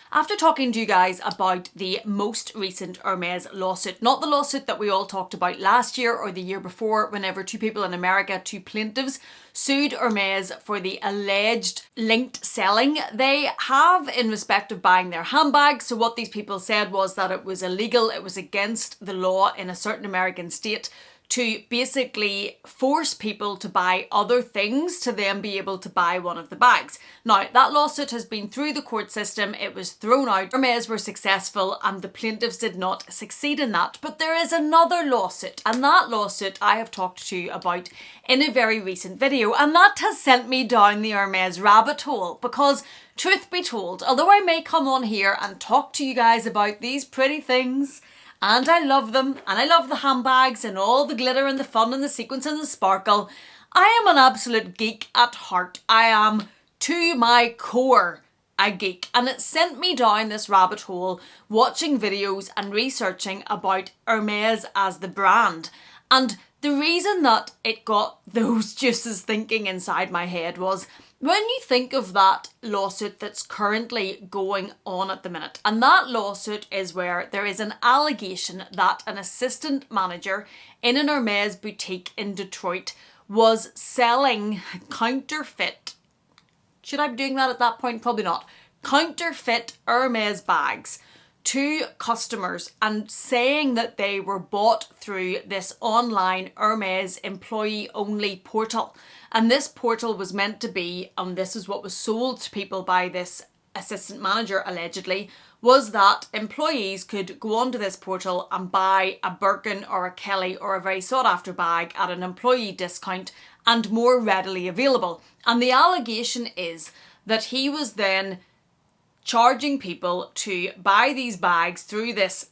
After talking to you guys about the most recent Hermes lawsuit, not the lawsuit that we all talked about last year or the year before, whenever two people in America, two plaintiffs, sued Hermes for the alleged linked selling they have in respect of buying their handbags. So what these people said was that it was illegal, it was against the law in a certain American state to basically force people to buy other things to then be able to buy one of the bags. Now, that lawsuit has been through the court system, it was thrown out, Hermes were successful and the plaintiffs did not succeed in that. But there is another lawsuit, and that lawsuit I have talked to you about in a very recent video, and that has sent me down the Hermes rabbit hole because, truth be told, although I may come on here and talk to you guys about these pretty things, and I love them, and I love the handbags and all the glitter and the fun and the sequins and the sparkle, I am an absolute geek at heart. I am, to my core, a geek. And it sent me down this rabbit hole watching videos and researching about Hermes as the brand. And the reason that it got those juices thinking inside my head was, when you think of that lawsuit that's currently going on at the minute, and that lawsuit is where there is an allegation that an assistant manager in an Hermes boutique in Detroit was selling counterfeit, should I be doing that at that point? Probably not, counterfeit Hermes bags to customers and saying that they were bought through this online Hermes employee only portal. And this portal was meant to be, and this is what was sold to people by this assistant manager allegedly, was that employees could go onto this portal and buy a Birkin or a Kelly or a very sought after bag at an employee discount and more readily available. And the allegation is that he was then charging people to buy these bags through this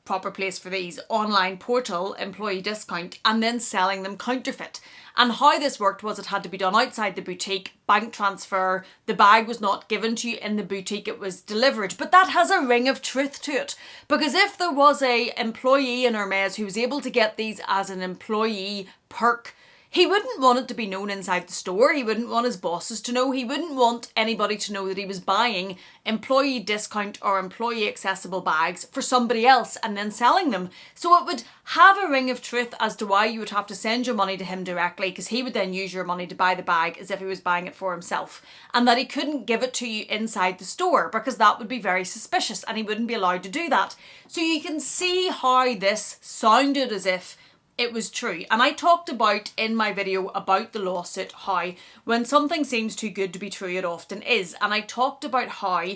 proper place for these online portal employee discount and then selling them counterfeit. And how this worked was it had to be done outside the boutique, bank transfer, the bag was not given to you in the boutique, it was delivered. But that has a ring of truth to it, because if there was a employee in Hermes who was able to get these as an employee perk, he wouldn't want it to be known inside the store. He wouldn't want his bosses to know. He wouldn't want anybody to know that he was buying employee discount or employee accessible bags for somebody else and then selling them. So it would have a ring of truth as to why you would have to send your money to him directly, because he would then use your money to buy the bag as if he was buying it for himself, and that he couldn't give it to you inside the store because that would be very suspicious and he wouldn't be allowed to do that. So you can see how this sounded as if it was true. And I talked about in my video about the lawsuit how when something seems too good to be true, it often is. And I talked about how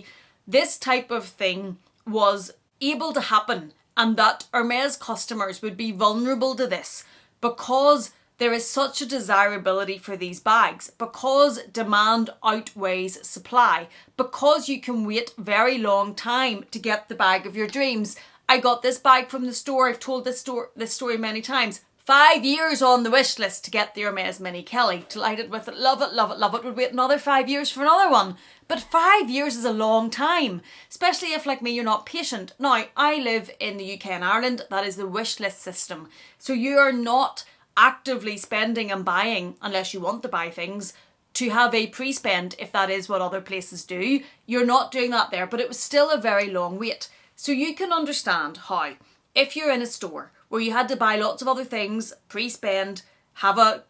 this type of thing was able to happen and that Hermes customers would be vulnerable to this because there is such a desirability for these bags, because demand outweighs supply, because you can wait very long time to get the bag of your dreams. I got this bag from the store. I've told this story many times. 5 years on the wish list to get the Hermes Mini Kelly. Delighted with it. Love it, love it, love it. Would wait another 5 years for another one. But 5 years is a long time, especially if, like me, you're not patient. Now, I live in the UK and Ireland. That is the wish list system. So you are not actively spending and buying, unless you want to buy things, to have a pre-spend, if that is what other places do. You're not doing that there, but it was still a very long wait. So you can understand how, if you're in a store where you had to buy lots of other things, pre-spend, have a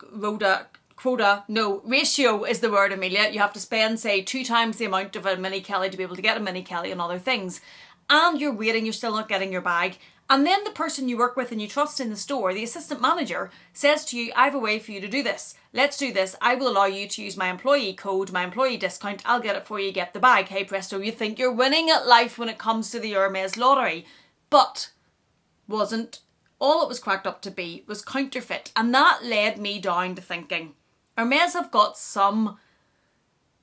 ratio is the word, Amelia. You have to spend, say, 2 times the amount of a Mini Kelly to be able to get a Mini Kelly and other things. And you're waiting, you're still not getting your bag. And then the person you work with and you trust in the store, the assistant manager, says to you, I have a way for you to do this. Let's do this. I will allow you to use my employee code, my employee discount. I'll get it for you, get the bag. Hey presto, you think you're winning at life when it comes to the Hermes lottery. But wasn't. All it was cracked up to be was counterfeit. And that led me down to thinking, Hermes have got some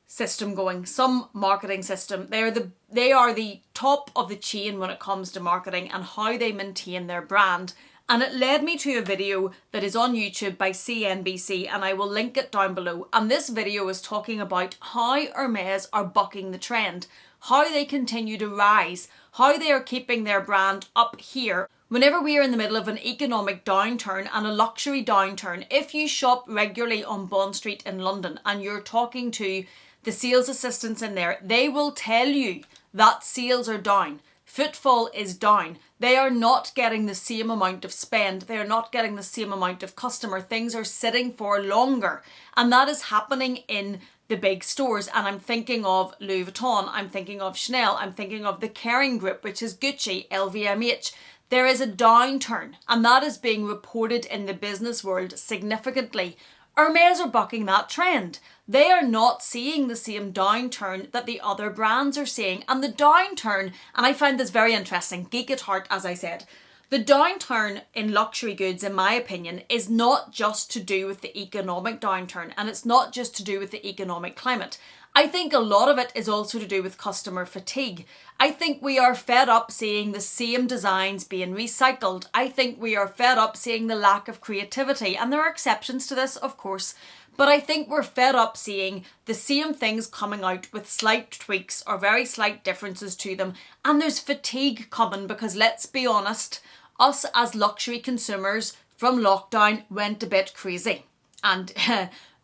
system going, some marketing system. They are the top of the chain when it comes to marketing and how they maintain their brand. And it led me to a video that is on YouTube by CNBC, and I will link it down below. And this video is talking about how Hermes are bucking the trend, how they continue to rise, how they are keeping their brand up here. Whenever we are in the middle of an economic downturn and a luxury downturn, if you shop regularly on Bond Street in London and you're talking to the sales assistants in there, they will tell you that sales are down. Footfall is down. They are not getting the same amount of spend. They are not getting the same amount of customer. Things are sitting for longer. And that is happening in the big stores. And I'm thinking of Louis Vuitton. I'm thinking of Chanel. I'm thinking of the Kerring group, which is Gucci, LVMH. There is a downturn, and that is being reported in the business world significantly. Hermes are bucking that trend. They are not seeing the same downturn that the other brands are seeing. And the downturn, and I find this very interesting, geek at heart, as I said, the downturn in luxury goods, in my opinion, is not just to do with the economic downturn, and it's not just to do with the economic climate. I think a lot of it is also to do with customer fatigue. I think we are fed up seeing the same designs being recycled. I think we are fed up seeing the lack of creativity. And there are exceptions to this, of course. But I think we're fed up seeing the same things coming out with slight tweaks or very slight differences to them. And there's fatigue coming because, let's be honest, us as luxury consumers from lockdown went a bit crazy. And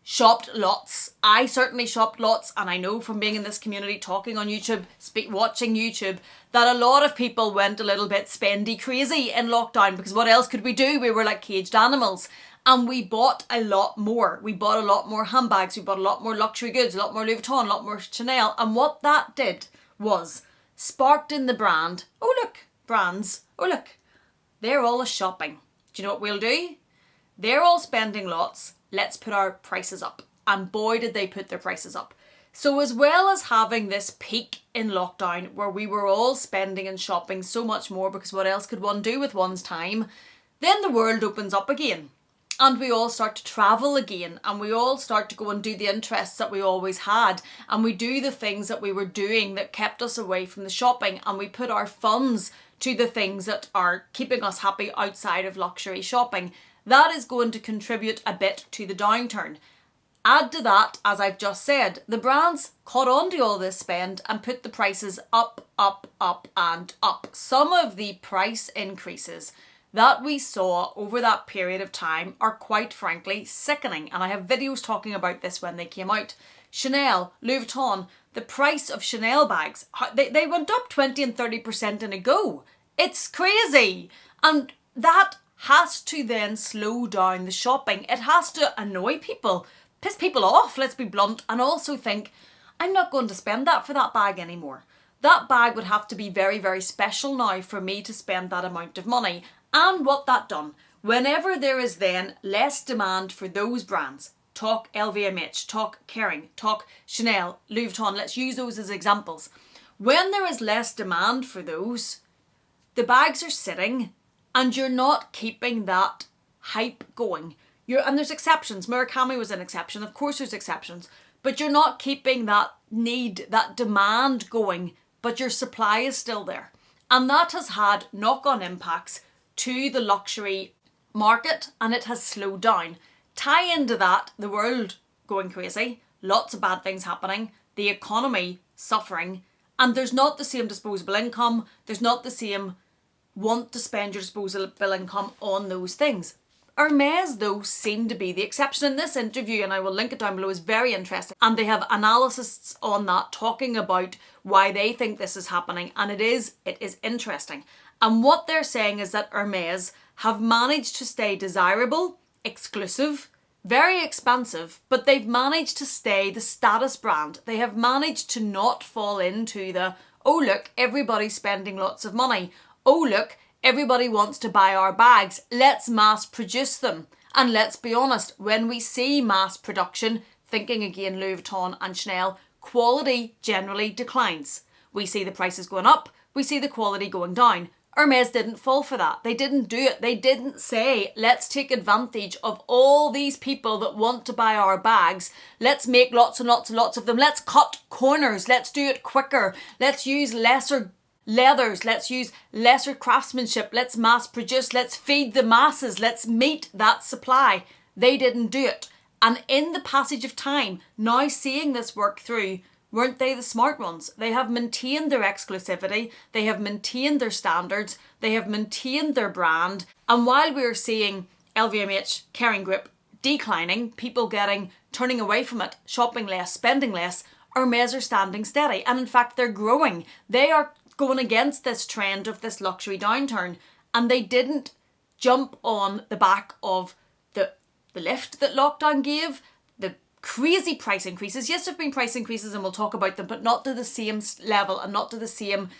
shopped lots. I certainly shopped lots, and I know from being in this community, talking on YouTube, watching YouTube, that a lot of people went a little bit spendy crazy in lockdown, because what else could we do? We were like caged animals. And we bought a lot more. We bought a lot more handbags. We bought a lot more luxury goods, a lot more Louis Vuitton, a lot more Chanel. And what that did was sparked in the brand. Oh, look, brands. Oh, look, they're all shopping. Do you know what we'll do? They're all spending lots. Let's put our prices up. And boy, did they put their prices up. So as well as having this peak in lockdown where we were all spending and shopping so much more, because what else could one do with one's time? Then the world opens up again. And we all start to travel again, and we all start to go and do the interests that we always had, and we do the things that we were doing that kept us away from the shopping, and we put our funds to the things that are keeping us happy outside of luxury shopping. That is going to contribute a bit to the downturn. Add to that, as I've just said, the brands caught on to all this spend and put the prices up, up, up and up. Some of the price increases that we saw over that period of time are quite frankly sickening. And I have videos talking about this when they came out. Chanel, Louis Vuitton, the price of Chanel bags, they went up 20 and 30% in a go. It's crazy. And that has to then slow down the shopping. It has to annoy people, piss people off, let's be blunt, and also think, I'm not going to spend that for that bag anymore. That bag would have to be very, very special now for me to spend that amount of money. And what that done, whenever there is then less demand for those brands, talk LVMH, talk Kerring, talk Chanel, Louis Vuitton, let's use those as examples. When there is less demand for those, the bags are sitting and you're not keeping that hype going. And there's exceptions. Murakami was an exception. Of course there's exceptions. But you're not keeping that need, that demand going, but your supply is still there. And that has had knock-on impacts to the luxury market, and it has slowed down. Tie into that the world going crazy, lots of bad things happening, the economy suffering, and there's not the same disposable income, there's not the same want to spend your disposable income on those things. Hermes, though, seem to be the exception. In this interview, and I will link it down below, is very interesting. And they have analysts on that talking about why they think this is happening. And it is interesting. And what they're saying is that Hermes have managed to stay desirable, exclusive, very expensive, but they've managed to stay the status brand. They have managed to not fall into the, oh look, everybody's spending lots of money. Oh look, everybody wants to buy our bags. Let's mass produce them. And let's be honest, when we see mass production, thinking again Louis Vuitton and Chanel, quality generally declines. We see the prices going up, we see the quality going down. Hermes didn't fall for that. They didn't do it. They didn't say, let's take advantage of all these people that want to buy our bags. Let's make lots and lots and lots of them. Let's cut corners. Let's do it quicker. Let's use lesser leathers. Let's use lesser craftsmanship. Let's mass produce. Let's feed the masses. Let's meet that supply. They didn't do it. And in the passage of time, now seeing this work through, weren't they the smart ones? They have maintained their exclusivity, they have maintained their standards, they have maintained their brand. And while we're seeing LVMH, Kerring Group declining, people turning away from it, shopping less, spending less, Hermes are standing steady. And in fact, they're growing. They are going against this trend of this luxury downturn. And they didn't jump on the back of the lift that lockdown gave, the crazy price increases. Yes, there have been price increases and we'll talk about them, but not to the same level and not to the same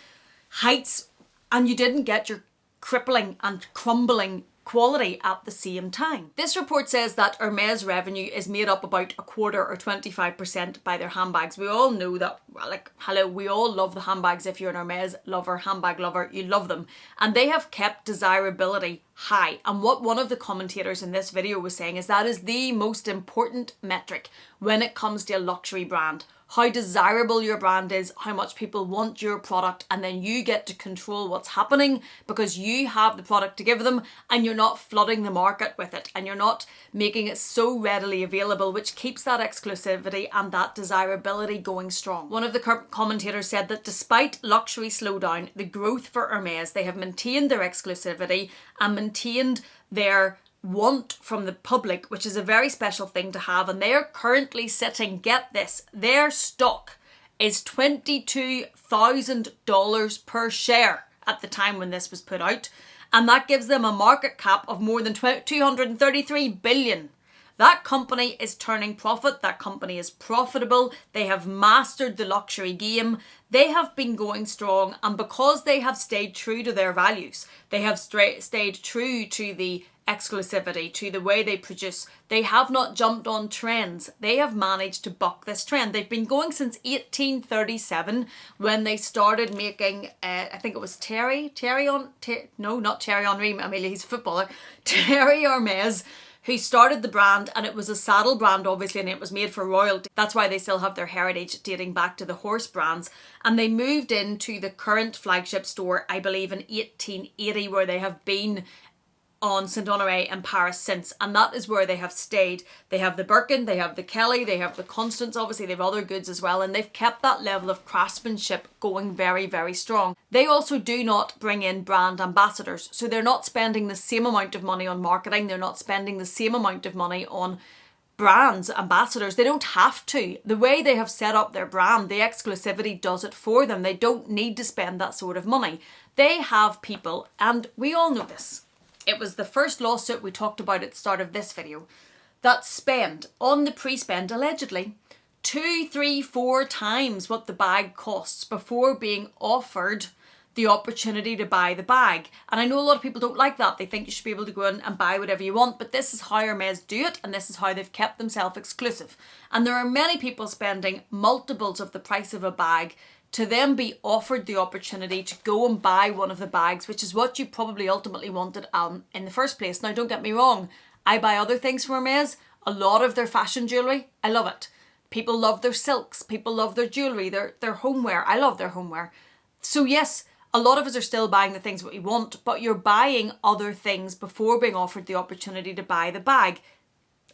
heights. And you didn't get your crippling and crumbling quality at the same time. This report says that Hermes revenue is made up about a quarter or 25% by their handbags. We all know that, well, like, hello, we all love the handbags. If you're an Hermes lover, handbag lover, you love them. And they have kept desirability high. And what one of the commentators in this video was saying is that is the most important metric when it comes to a luxury brand. How desirable your brand is, how much people want your product, and then you get to control what's happening because you have the product to give them and you're not flooding the market with it and you're not making it so readily available, which keeps that exclusivity and that desirability going strong. One of the commentators said that despite luxury slowdown, the growth for Hermes, they have maintained their exclusivity and maintained their want from the public, which is a very special thing to have. And they are currently sitting, get this, their stock is $22,000 per share at the time when this was put out. And that gives them a market cap of more than 233 billion. That company is turning profit. That company is profitable. They have mastered the luxury game. They have been going strong. And because they have stayed true to their values, they have stayed true to the exclusivity, to the way they produce. They have not jumped on trends. They have managed to buck this trend. They've been going since 1837 when they started making, I think it was Thierry Henry, Amelia, he's a footballer, Thierry Hermes, who started the brand, and it was a saddle brand obviously, and it was made for royalty. That's why they still have their heritage dating back to the horse brands. And they moved into the current flagship store, I believe in 1880, where they have been on Saint Honoré in Paris since, and that is where they have stayed. They have the Birkin, they have the Kelly, they have the Constance, obviously they have other goods as well, and they've kept that level of craftsmanship going very, very strong. They also do not bring in brand ambassadors, so they're not spending the same amount of money on marketing, they're not spending the same amount of money on brands, ambassadors. They don't have to. The way they have set up their brand, the exclusivity does it for them. They don't need to spend that sort of money. They have people, and we all know this. It was the first lawsuit we talked about at the start of this video that spend on the pre-spend allegedly 2, 3, 4 times what the bag costs before being offered the opportunity to buy the bag. And I know a lot of people don't like that. They think you should be able to go in and buy whatever you want, but this is how Hermes do it, and this is how they've kept themselves exclusive. And there are many people spending multiples of the price of a bag to then be offered the opportunity to go and buy one of the bags, which is what you probably ultimately wanted in the first place. Now, don't get me wrong. I buy other things from Hermes, a lot of their fashion jewellery. I love it. People love their silks. People love their jewellery, their homeware. I love their homeware. So yes, a lot of us are still buying the things that we want, but you're buying other things before being offered the opportunity to buy the bag.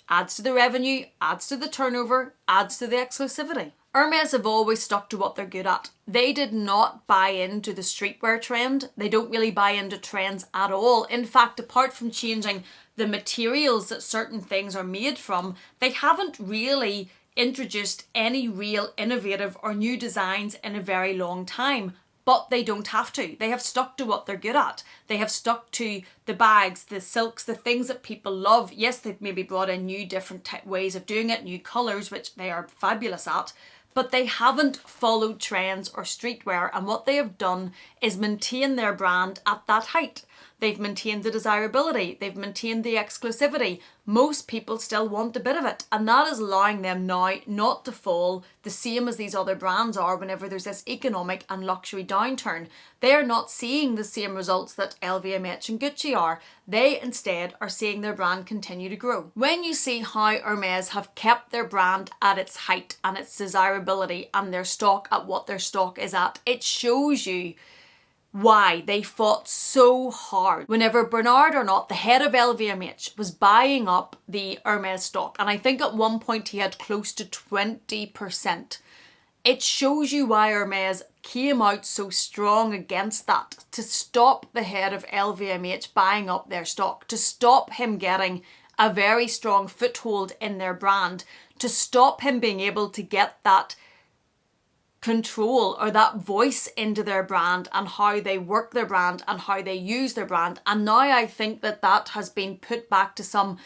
Adds to the revenue, adds to the turnover, adds to the exclusivity. Hermes have always stuck to what they're good at. They did not buy into the streetwear trend. They don't really buy into trends at all. In fact, apart from changing the materials that certain things are made from, they haven't really introduced any real innovative or new designs in a very long time. But they don't have to. They have stuck to what they're good at. They have stuck to the bags, the silks, the things that people love. Yes, they've maybe brought in new different ways of doing it, new colours, which they are fabulous at. But they haven't followed trends or streetwear, and what they have done is maintain their brand at that height. They've maintained the desirability, they've maintained the exclusivity. Most people still want a bit of it, and that is allowing them now not to fall the same as these other brands are whenever there's this economic and luxury downturn. They are not seeing the same results that LVMH and Gucci are. They instead are seeing their brand continue to grow. When you see how Hermes have kept their brand at its height and its desirability and their stock at what their stock is at, it shows you why they fought so hard. Whenever Bernard Arnault, the head of LVMH, was buying up the Hermes stock, and I think at one point he had close to 20%, it shows you why Hermes came out so strong against that, to stop the head of LVMH buying up their stock, to stop him getting a very strong foothold in their brand, to stop him being able to get that control or that voice into their brand and how they work their brand and how they use their brand. And now I think that that has been put back to some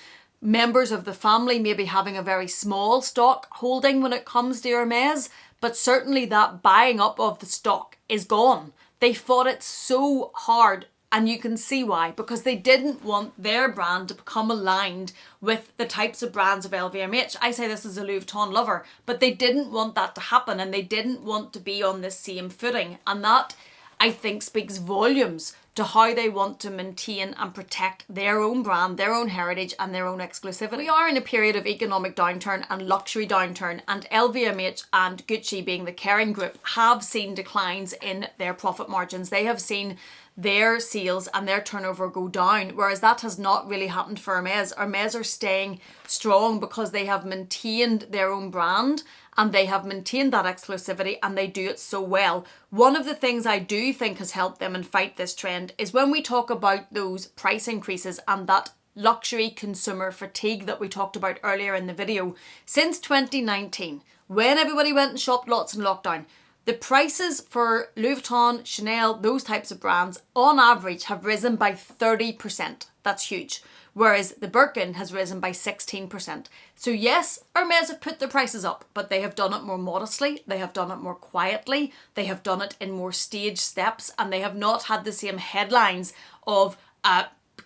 members of the family maybe having a very small stock holding when it comes to Hermes, but certainly that buying up of the stock is gone. They fought it so hard, and you can see why, because they didn't want their brand to become aligned with the types of brands of LVMH. I say this as a Louis Vuitton lover, but they didn't want that to happen, and they didn't want to be on the same footing. And that, I think, speaks volumes to how they want to maintain and protect their own brand, their own heritage, and their own exclusivity. We are in a period of economic downturn and luxury downturn, and LVMH and Gucci, being the Kerring group, have seen declines in their profit margins. They have seen their sales and their turnover go down, whereas that has not really happened for Hermes. Hermes are staying strong because they have maintained their own brand and they have maintained that exclusivity, and they do it so well. One of the things I do think has helped them and fight this trend is when we talk about those price increases and that luxury consumer fatigue that we talked about earlier in the video. Since 2019, when everybody went and shopped lots in lockdown, the prices for Louis Vuitton, Chanel, those types of brands, on average have risen by 30%. That's huge. Whereas the Birkin has risen by 16%. So yes, Hermes have put their prices up, but they have done it more modestly, they have done it more quietly, they have done it in more staged steps, and they have not had the same headlines of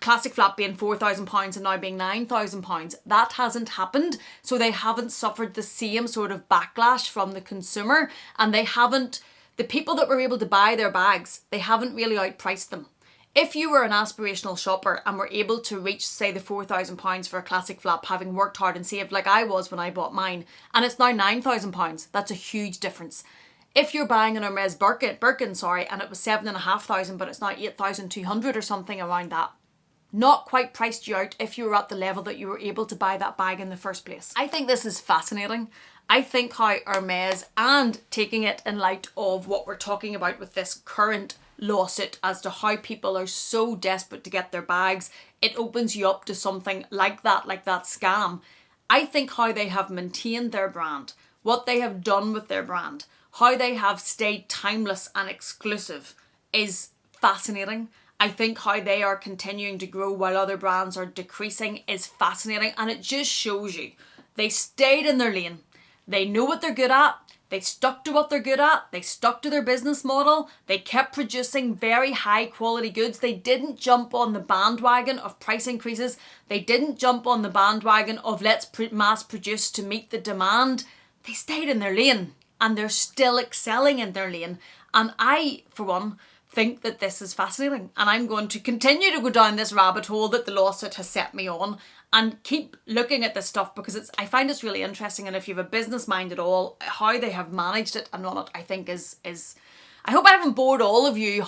classic flat being £4,000 and now being £9,000. That hasn't happened, so they haven't suffered the same sort of backlash from the consumer, and they haven't, the people that were able to buy their bags, they haven't really outpriced them. If you were an aspirational shopper and were able to reach, say, the £4,000 for a classic flap, having worked hard and saved like I was when I bought mine, and it's now £9,000, that's a huge difference. If you're buying an Hermes Birkin, and it was 7,500, but it's now 8,200 or something around that, not quite priced you out if you were at the level that you were able to buy that bag in the first place. I think this is fascinating. I think how Hermes, and taking it in light of what we're talking about with this current lawsuit as to how people are so desperate to get their bags, it opens you up to something like that scam. I think how they have maintained their brand, what they have done with their brand, how they have stayed timeless and exclusive is fascinating. I think how they are continuing to grow while other brands are decreasing is fascinating, and it just shows you they stayed in their lane. They know what they're good at. They stuck to what they're good at. They stuck to their business model. They kept producing very high quality goods. They didn't jump on the bandwagon of price increases. They didn't jump on the bandwagon of let's mass produce to meet the demand. They stayed in their lane, and they're still excelling in their lane. And I, for one, think that this is fascinating, and I'm going to continue to go down this rabbit hole that the lawsuit has set me on and keep looking at this stuff because I find it's really interesting, and if you have a business mind at all, how they have managed it and run it, I think is I hope I haven't bored all of you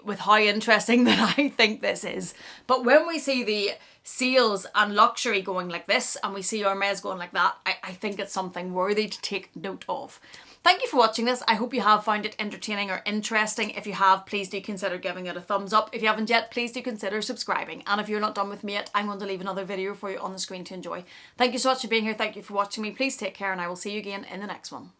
with how interesting that I think this is. But when we see the sales and luxury going like this and we see Hermes going like that, I think it's something worthy to take note of. Thank you for watching this. I hope you have found it entertaining or interesting. If you have, please do consider giving it a thumbs up. If you haven't yet, please do consider subscribing. And if you're not done with me yet, I'm going to leave another video for you on the screen to enjoy. Thank you so much for being here. Thank you for watching me. Please take care, and I will see you again in the next one.